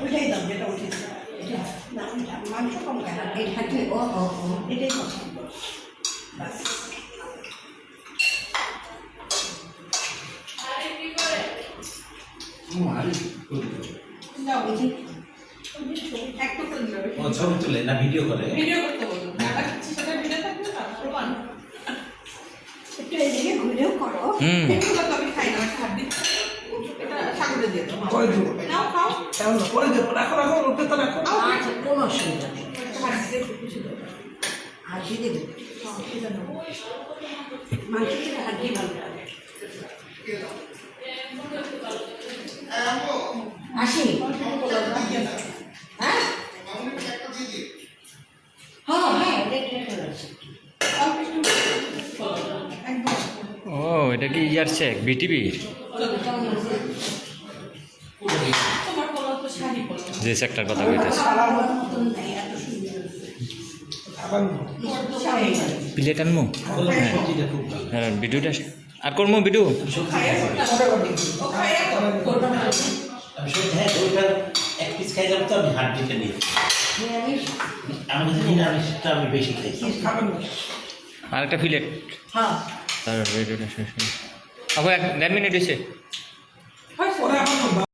ওইটাই দাম যেটা উঠেছে না মাংস কম কেন এটা কি ও এটাই পছন্দ বাস ছবি তুলে না ভিডিও করে ঘুরেও করো কোনো অসুবিধা নেই হাড্ডি দেবে মাংস থেকে হাড্ডি ভালো লাগে আসি হ্যাঁ ও এটা কি ইয়ার চেক বিটিভি যে চেকটার কথা কইতেছে প্লেট আনমু হ্যাঁ ভিডিওটা আর করমু ভিডিও এক পিস খাই যাবো তো আমি হাড্ডিটা নিয়ে আমি নিরামিষটা আমি বেশি খাই আর একটা প্লেট তার ভিডিওটা শেষ আপু 1 মিনিট হয়েছে